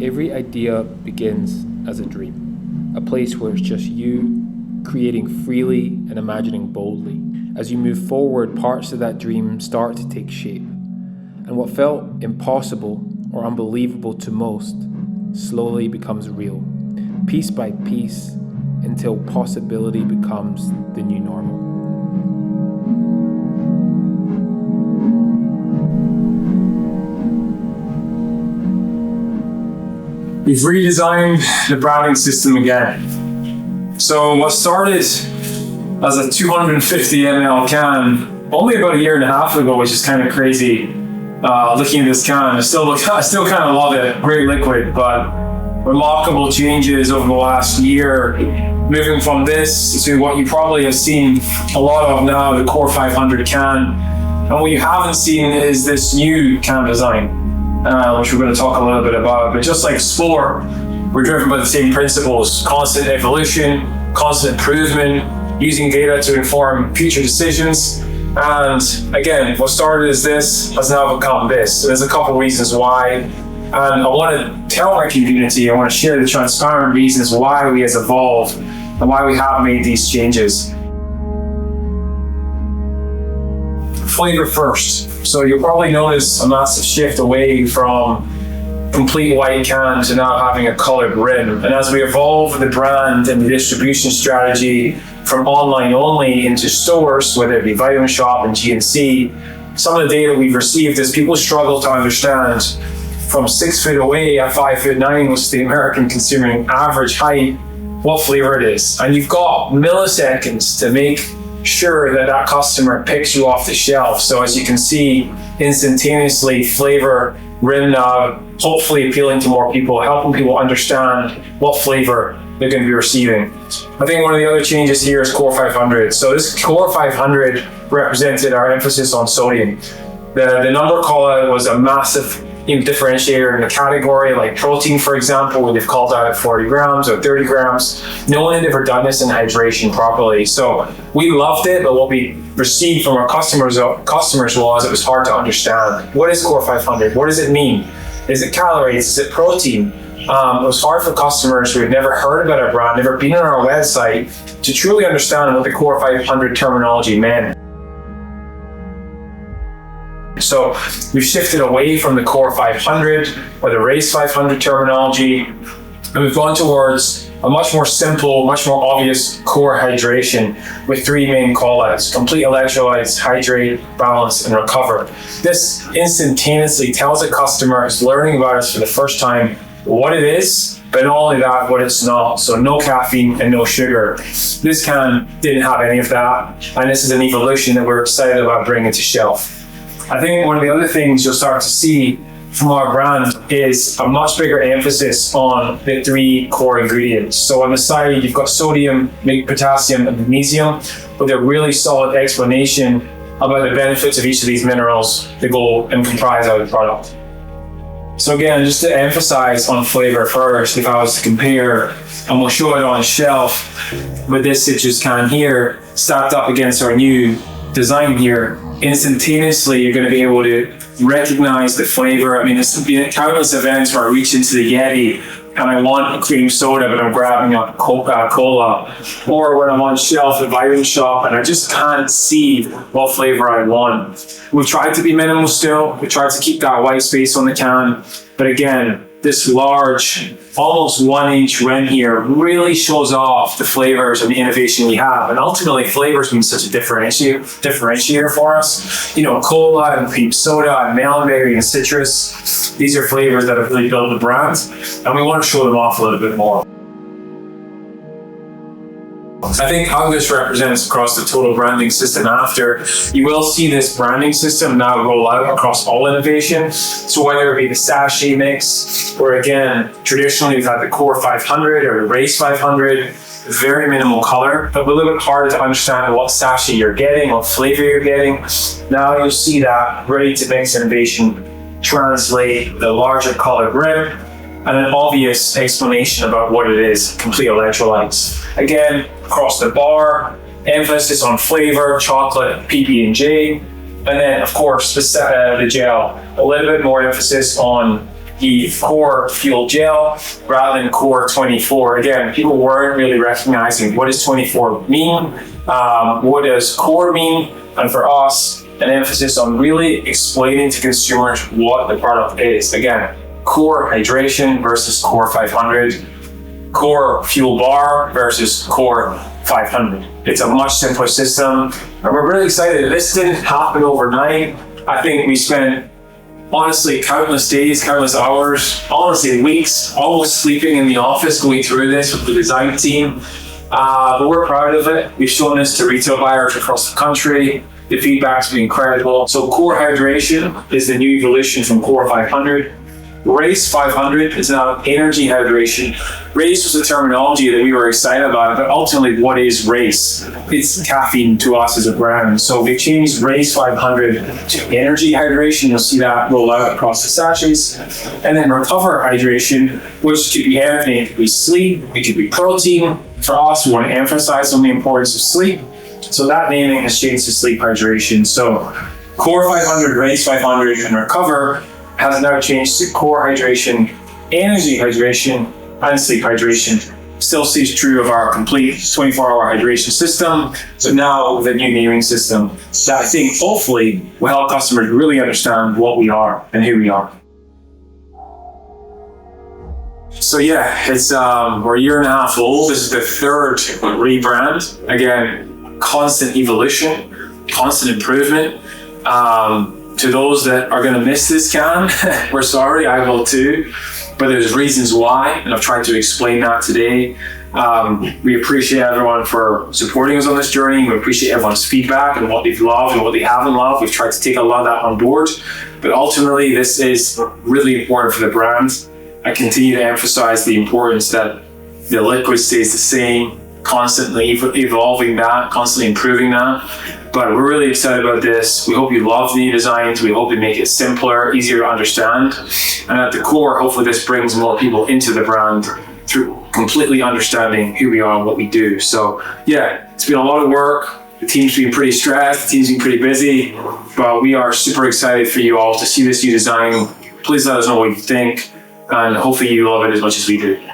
Every idea begins as a dream, a place where it's just you creating freely and imagining boldly. As you move forward, parts of that dream start to take shape, and what felt impossible or unbelievable to most slowly becomes real, piece by piece, until possibility becomes the new normal. We've redesigned the branding system again. So what started as a 250 ml can only about a year and a half ago, which is kind of crazy. Looking at this can, I still kind of love it. Great liquid, but remarkable changes over the last year, moving from this to what you probably have seen a lot of now, the Core 500 can. And what you haven't seen is this new can design, which we're going to talk a little bit about. But just like Spore, we're driven by the same principles: constant evolution, constant improvement, using data to inform future decisions. And again, what started as this has now become this. So there's a couple of reasons why. And I want to tell my community, I want to share the transparent reasons why we has evolved and why we have made these changes. Flavor first. So you'll probably notice a massive shift away from complete white can to now having a colored rim. And as we evolve the brand and the distribution strategy from online only into stores, whether it be Vitamin Shop and GNC, some of the data we've received is people struggle to understand from 6 feet away at 5'9", which is the American consumer average height, what flavor it is. And you've got milliseconds to make sure that that customer picks you off the shelf. So as you can see, instantaneously flavor rim now, hopefully appealing to more people, helping people understand what flavor they're going to be receiving. I think one of the other changes here is Core 500. So this Core 500 represented our emphasis on sodium. The number call out was a massive differentiator in the category, like protein, for example, where they've called out 40 grams or 30 grams. No one had ever done this in hydration properly. So we loved it, but what we received from our customers was it was hard to understand. What is Core 500? What does it mean? Is it calories? Is it protein? It was hard for customers who had never heard about our brand, never been on our website, to truly understand what the Core 500 terminology meant. So we've shifted away from the Core 500 or the Race 500 terminology, and we've gone towards a much more simple, much more obvious core hydration with 3 main callouts: complete electrolytes, hydrate, balance, and recover. This instantaneously tells a customer who's learning about us for the first time what it is, but not only that, what it's not. So no caffeine and no sugar. This can didn't have any of that, and this is an evolution that we're excited about bringing to shelf. I think one of the other things you'll start to see from our brand is a much bigger emphasis on the 3 core ingredients. So on the side, you've got sodium, potassium, and magnesium, with a really solid explanation about the benefits of each of these minerals that go and comprise our product. So again, just to emphasize on flavor first, if I was to compare, and we'll show it on shelf with this citrus can here, stacked up against our new design here, instantaneously you're going to be able to recognize the flavor. I mean, there's been countless events where I reach into the Yeti and I want a cream soda, but I'm grabbing a Coca-Cola, or when I'm on shelf at Vitamin Shop and I just can't see what flavor I want. We've tried to be minimal still. We tried to keep that white space on the can, but again, this large, almost 1 inch rim here really shows off the flavors and the innovation we have. And ultimately, flavors mean such a differentiator for us. You know, cola and cream soda and melonberry and citrus. These are flavors that have really built the brand, and we want to show them off a little bit more. I think how this represents across the total branding system after, you will see this branding system now roll out across all innovation. So whether it be the sachet mix, or again, traditionally we've had the Core 500 or the Race 500, very minimal color, but a little bit harder to understand what sachet you're getting, what flavor you're getting. Now you'll see that ready to mix innovation translate the larger colored rim and an obvious explanation about what it is: complete electrolytes. Again, across the bar, emphasis on flavor, chocolate, PB&J, and then of course the gel, a little bit more emphasis on the core fuel gel rather than core 24. Again, people weren't really recognizing what does 24 mean, what does core mean, and for us, an emphasis on really explaining to consumers what the product is. Again, core hydration versus core 500, core fuel bar versus core 500. It's a much simpler system, and we're really excited. This didn't happen overnight. I think we spent, honestly, countless days, countless hours, honestly weeks, almost sleeping in the office going through this with the design team. But we're proud of it. We've shown this to retail buyers across the country. The feedback's been incredible. So core hydration is the new evolution from core 500. Race 500 is now energy hydration. Race was the terminology that we were excited about, but ultimately what is race? It's caffeine to us as a brand. So we changed Race 500 to energy hydration. You'll see that roll out across the sachets. And then Recover hydration, which could be anything. It could be sleep, it could be protein. For us, we want to emphasize on the importance of sleep. So that naming has changed to sleep hydration. So Core 500, Race 500, and Recover has now changed to core hydration, energy hydration, and sleep hydration. Still stays true of our complete 24-hour hydration system, but now with a new naming system that I think hopefully will help customers really understand what we are and who we are. So yeah, it's we're a year and a half old. This is the third rebrand. Again, constant evolution, constant improvement. To those that are going to miss this can, we're sorry, I will too, but there's reasons why, and I've tried to explain that today. We appreciate everyone for supporting us on this journey. We appreciate everyone's feedback and what they've loved and what they haven't loved. We've tried to take a lot of that on board, but ultimately this is really important for the brand. I continue to emphasize the importance that the liquid stays the same, constantly evolving that, constantly improving that. But we're really excited about this. We hope you love the new designs. We hope they make it simpler, easier to understand. And at the core, hopefully this brings more people into the brand through completely understanding who we are and what we do. So yeah, it's been a lot of work. The team's been pretty stressed, the team's been pretty busy, but we are super excited for you all to see this new design. Please let us know what you think, and hopefully you love it as much as we do.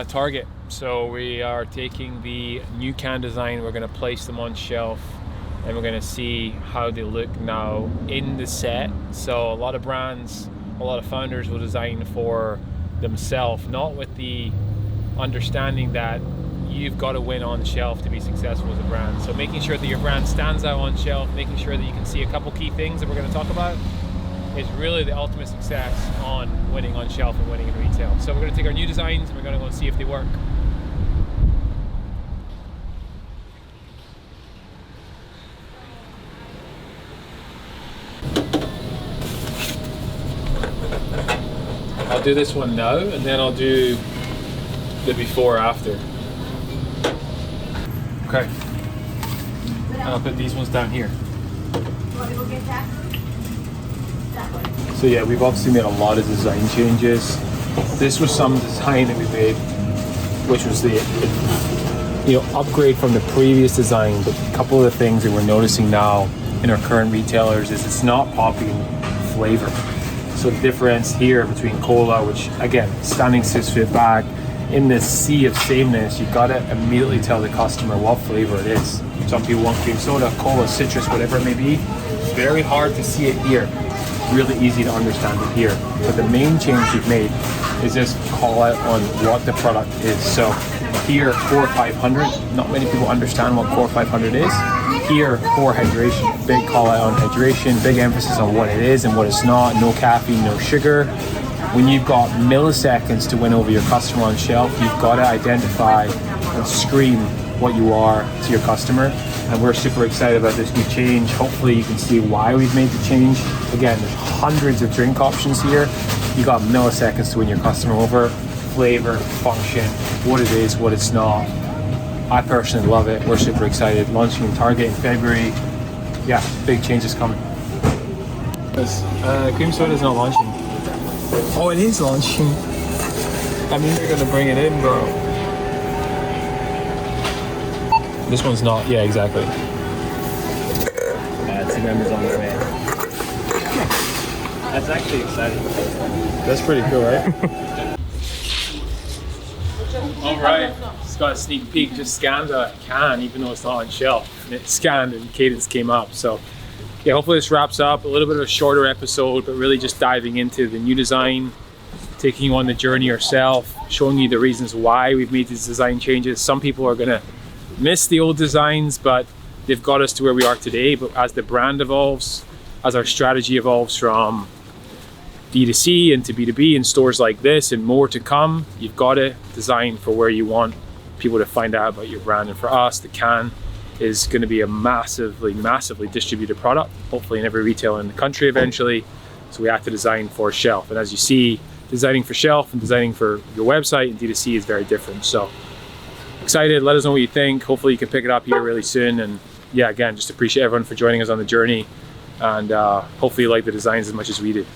Target. So we are taking the new can design, we're going to place them on shelf, and we're going to see how they look now in the set. So a lot of brands, a lot of founders will design for themselves, not with the understanding that you've got to win on shelf to be successful as a brand. So making sure that your brand stands out on shelf, making sure that you can see a couple key things that we're going to talk about, is really the ultimate success on winning on shelf and winning in retail. So we're going to take our new designs and we're going to go and see if they work. I'll do this one now, and then I'll do the before after. Okay. And I'll put these ones down here. So yeah, we've obviously made a lot of design changes. This was some design that we made, which was the upgrade from the previous design. But a couple of the things that we're noticing now in our current retailers is it's not popping flavor. So the difference here between cola, which again, standing 6 feet back, in this sea of sameness, you've got to immediately tell the customer what flavor it is. Some people want cream soda, cola, citrus, whatever it may be. Very hard to see it here. Really easy to understand it here. But the main change we've made is just call out on what the product is. So here, Core 500, not many people understand what Core 500 is. Here, Core Hydration, big call out on hydration, big emphasis on what it is and what it's not, no caffeine, no sugar. When you've got milliseconds to win over your customer on shelf, you've got to identify and scream what you are to your customer. And we're super excited about this new change. Hopefully you can see why we've made the change. Again, there's hundreds of drink options here. You got milliseconds to win your customer over. Flavor, function, what it is, what it's not. I personally love it. We're super excited. Launching in Target in February. Yeah, big changes coming. Cream soda's not launching. Oh, it is launching. That means they're gonna bring it in, bro. This one's not. Yeah, exactly. Team members on their way. That's actually exciting. That's pretty cool, right? All right, just got a sneak peek. Just scanned a can, even though it's not on shelf. And it scanned and cadence came up. So yeah, hopefully this wraps up. A little bit of a shorter episode, but really just diving into the new design, taking you on the journey yourself, showing you the reasons why we've made these design changes. Some people are gonna miss the old designs, but they've got us to where we are today. But as the brand evolves, as our strategy evolves from D2C into B2B and stores like this and more to come, you've got to design for where you want people to find out about your brand. And for us, the can is going to be a massively distributed product, hopefully in every retailer in the country eventually. So we have to design for shelf. And as you see, designing for shelf and designing for your website and D2C is very different. So excited, let us know what you think. Hopefully you can pick it up here really soon. And yeah, again, just appreciate everyone for joining us on the journey. And hopefully you like the designs as much as we did.